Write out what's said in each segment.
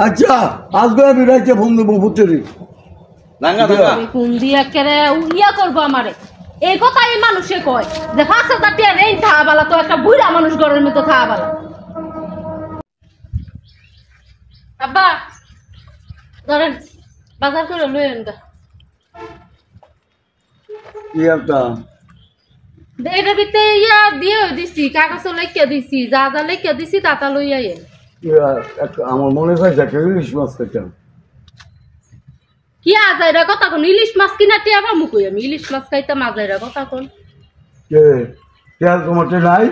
আচ্ছা আজকে আমি রাইতে ফোন দেবো পুত্রি দাঙ্গা দাঙ্গা কোন দিয়া কেরে ইয়া করবো আমারে এই কথাই মানুষে কয় যে 5,000 টাকা রেঞ্জ থাকা বালা তো একটা বুড়া মানুষ ঘরের মতো থাকা বালা। আব্বা ধরেন বাজার করে লইয়েন গা কি একটা এটার ভিতরে ইয়া দিয়ে দিছি কাগজ লেখা দিছি যা যা লেখা দিছি তা লই আইয়েন। আমার মনে হয় যে ইলিশ মাছ খেতাম কি আজাইরা কথা কোন ইলিশ মাছ কিনা টিয়া পামু কই আমি ইলিশ মাছ খাইতাম আজাইরা কথা কোন কে তেল তোমারটা নাই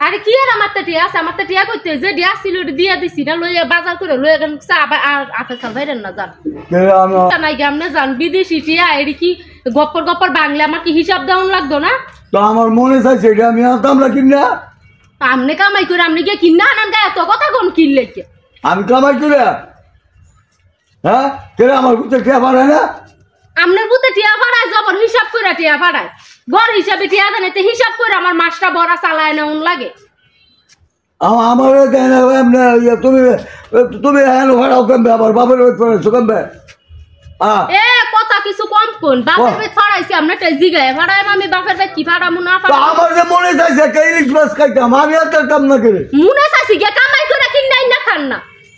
আরে কি আর আমার টিয়া আছে আমার টিয়া কইতে যে দিয়া ছিল দিয়া দিছি না লইয়া বাজার করে লইয়া গেল চা আর আপে চাল ভাইরেন না জান কে আমি নাই গামনে জান বিদেশি টিয়া এর কি গপ্পর গপ্পর বাংলা আমার কি হিসাব দেওয়ান লাগতো না তো আমার মনে চাই সেটা আমি আনতাম না কিনা আমনে কামাই করে আমনে গিয়ে কিনা আনান গায়ে তো কথা কোন কিনলে কি আমি কামাই করে হ্যাঁ কে আমার বুঝতে কে পারে না আমনের বুতে টিয়া ভাড়ায় জবর হিসাব করে টিয়া ভাড়ায় গড় হিসাবে টিয়া দেনেতে হিসাব করে আমার মাছটা বড়া চালায় না উন লাগে আমার তুমি তুমি হ্যাঁ ভাড়াও কমবে আবার বাবার ওয়েট করেছো কমবে এ কথা কিছু কম কোন বাপের পেট ফাড়াইছি আমরা টাই জিগায় ভাড়ায় আমি বাপের পেট কি ফাড়ামু না ফাড়ামু আমার যে মনে চাইছে ইলিশ মাছ খাইতাম আমি আর কাম না করে মনে চাইছি গিয়া কামাই করে কিনাই না খান না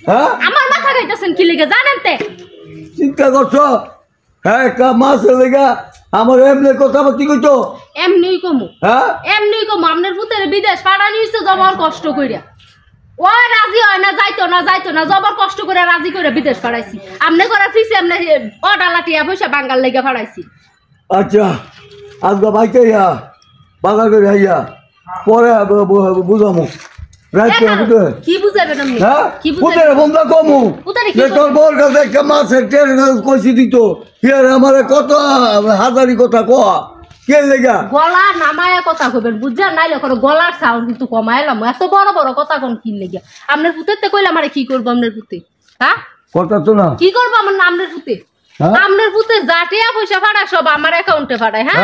হ্যাঁ আমার মাথা খাইতেছেন কি লিগে জানেন তে চিন্তা করছো হ্যাঁ একটা মাছের লেগা আমার এমনি কথা কি কইতো এমনিই কমু হ্যাঁ এমনিই কমু আপনার পুতের বিদেশ ফাড়ানি হইছে জবর কষ্ট কইরা ও রাজি হয় না যাইতো না জবর কষ্ট করে রাজি করে বিদেশ ফাড়াইছি আমনে করে ফিসে আমনে ও ডালাটিয়া পয়সা বাঙ্গাল লেগে ফাড়াইছি আচ্ছা আজকে বাইতে ইয়া বাজার করে আইয়া পরে বুঝামু কি বুঝাবেন আপনি হ্যাঁ কি পুতের বন্ধা কমু পুতারে কি যে তোর বোর কাছে একটা মাছের টের কইছি দিত হিয়ার আমারে কত হাজারি কথা কয়া কে লেগা গলা নামায়া কথা কইবেন বুঝছেন নাইলে করে গলার সাউন্ড কিন্তু কমাইলাম এত বড় বড় কথা কোন কি লেগে আপনার পুতেতে কইলা আমারে কি করব আপনার পুতে হ্যাঁ কথা তো না কি করব আমার আপনার পুতে আপনার পুতে জাটিয়া পয়সা ফাড়া সব আমার অ্যাকাউন্টে ফাড়ায় হ্যাঁ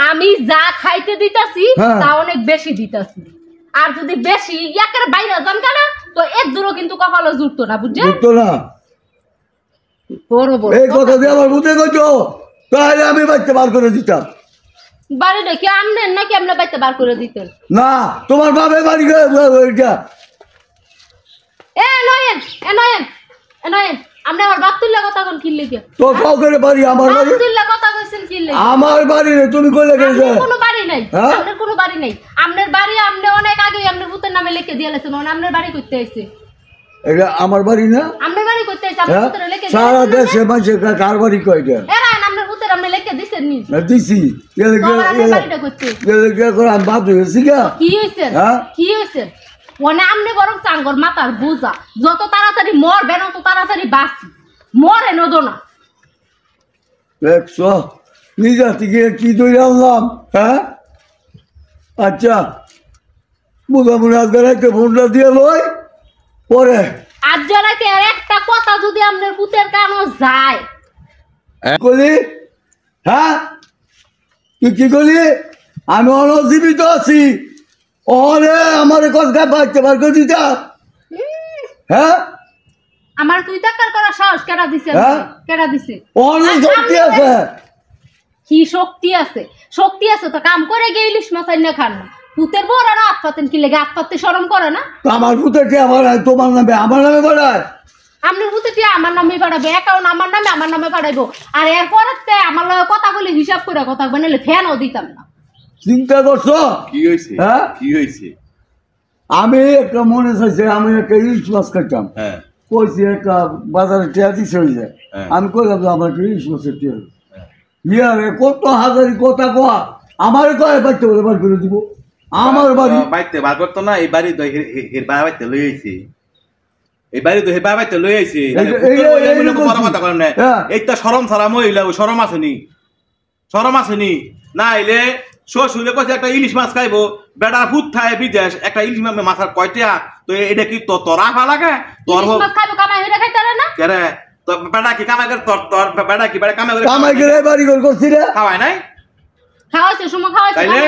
আমি যা খাইতে দিতাছি তা অনেক বেশি দিতাছি আর যদি বেশি একের বাইরে যান কেন তো এর দূরও কিন্তু কপালে জুটতো না বুঝছেন জুটতো না বড় বড় এই কথা দিয়ে আমার বুঝে কইছো তাহলে আমি বাইতে বার করে দিতাম বাড়ি নাকি আমনেন নাকি আপনি বাইতে বার করে দিতেন না তোমার বাপে বাড়ি ওইটা নয়েন আপনি আমার বাপ তুললে কথা কোন কিনলে কি তো কাউ করে বাড়ি আমার বাড়ি তুললে কথা কইছেন কিনলে আমার বাড়ি রে তুমি কইলে গেছে কোনো বাড়ি নাই আপনার কোনো বাড়ি নাই আপনার বাড়ি আপনি অনেক আগে আপনার পুতের নামে লিখে দিয়ে লেছেন আপনার বাড়ি করতে আইছে এটা আমার বাড়ি না আপনার বাড়ি করতে আইছে আপনার পুতের লিখে সারা দেশে মানুষ কার বাড়ি কয়টা এরা আপনার পুতের আপনি লিখে দিছেন নি দিছি বাড়িটা করতে আমি বাদ হয়েছি কি হইছে কি হইছে ওনে আমনে বরং চাঙ্গর মাথার বুঝা যত তাড়াতাড়ি মরবেন তত তাড়াতাড়ি বাঁচি মরে নদো না দেখছো নিজা থেকে কি তৈরি আনলাম হ্যাঁ আচ্ছা মোটামুটি আজকে রাখতে ফোনটা দিয়ে লই পরে আজ রাতে একটা কথা যদি আপনার পুতের কানো যায় কলি হ্যাঁ তুই কি করলি আমি অনজীবিত আছি ওরে আমার কথা বাড়তে বার করে দিতা হ্যাঁ আমার তুই টাকার করা সাহস কেডা দিছে কেডা দিছে অনেক শক্তি আছে কি শক্তি আছে শক্তি আছে তো কাম করে গিয়ে ইলিশ মাছ আইনা খান না পুতের বড় আর হাত পাতেন কি লেগে হাত পাততে শরম করে না আমার পুতের কি আমার তোমার নামে আমার নামে বাড়ায় আপনার পুতের কি আমার নামে বাড়াবে অ্যাকাউন্ট আমার নামে বাড়াইবো আর এরপর আমার কথা বলে হিসাব করে কথা বানালে ফ্যানও দিতাম না চিন্তা করছো কি হইছে হ্যাঁ কি হইছে আমি একটা মনে চাইছে আমি একটা ইলিশ মাছ খাইতাম হ্যাঁ কইছি একটা বাজারে টিয়া দিছে হয়ে যায় আমি কইলাম যে আমার ইলিশ মাছের টিয়া ইয়ারে কত হাজারি কথা কোয়া আমার কয় বাড়তে বলে বার করে দিব আমার বাড়ি বাইতে বার করতো না এই বাড়ি তো এর বাইতে লই আইছে এই বাড়ি তো হে বাইতে লই আইছে বড় কথা করেন না এইটা শরম ছাড়া মহিলা ও শরম আসেনি না এলে শ্বশুরে কইছে একটা ইলিশ মাছ খাইবো বেড়া ফুট খায় বিদেশ একটা ইলিশ মাছের কয়টা তো এটা কি তোরা ফা লাগে তোর মাছ খাইবো কামাই হইরা খাইতে পারে না কেরে তো বেড়া কি কামাই করে তোর বেড়া কি বেড়া কামাই করে বাড়ি ঘর করছি রে খাওয়াই নাই খাওয়াইছে সময় খাওয়াইছে তাইলে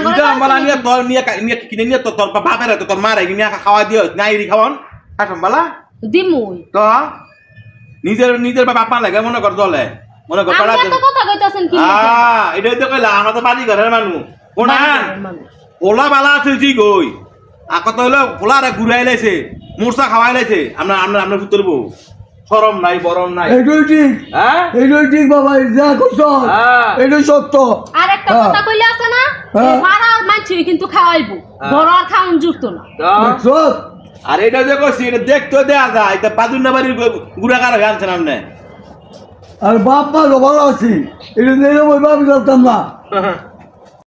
তুই আমলা নিয়ে তোর নিয়ে কিনে নিয়ে তোর বাপের তোর মারে নিয়ে খাওয়া দিও নাইরি খাওয়ান কাসম বালা দিমুই তো নিজের নিজের বাপ লাগে মনে কর চলে মনে কর আপনি এত কথা কইতাছেন কি এটাই তো কইলা আমরা তো বাড়ি ঘরের মানুষ কোনান ওলা বালা আছে ঠিক কই কত হলো পোলারে ঘুরাই লাইছে মোরসা খাওয়াই লাইছে আমরা আমরা আমরা পুত্র বউ শরম নাই বরম নাই এইটাই ঠিক হ্যাঁ এইটাই ঠিক বাবা যা কইছ এইটাই সত্য আর একটা কথা কইলে আছে না পাড়ার মানছি কিন্তু খাওয়াইবো বড় আর খাওন জুড়তো না সব আর এটা যে কইছি এটা দেখতে দেয়া যায় এটা পাদুন্না বাড়ির গুড়াকার হয়ে আনছেন আপনি আর বাপ মা ভালো আছি এটা নিয়ে ওই ভাবি জানতাম না